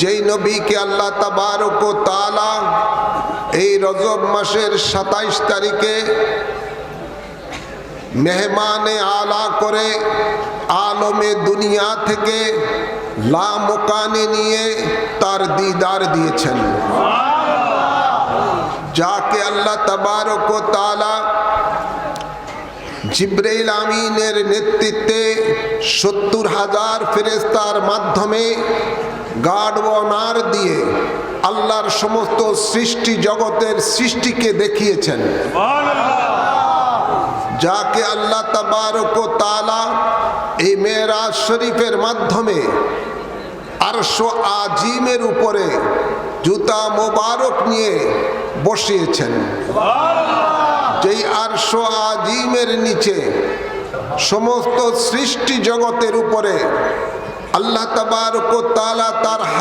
যেই নবীকে আল্লাহ তাবারক ও তাআলা এই রজব মাসের 27 তারিখে মেহমানে আলা করে আলমে দুনিয়া থেকে লামকানে নিয়ে তার দিদার দিয়েছেন, যাকে আল্লাহ তাবারক ও তাআলা জিবরাইল আমিনের নেতৃত্বে 70,000 ফেরেশতার মাধ্যমে গার্ড অনার দিয়ে আল্লাহর সমস্ত সৃষ্টি জগতের সৃষ্টিকে দেখিয়েছেন, যাকে আল্লাহ তাবারক ও তাআলা এই মেরাজ শরীফের মাধ্যমে আরশ আজিমের উপরে জুতা মোবারক নিয়ে বসিয়েছেন। যেই আরশ আজিমের নিচে সমস্ত সৃষ্টি জগতের উপরে আল্লাহ তাবারক ও তাআলা তার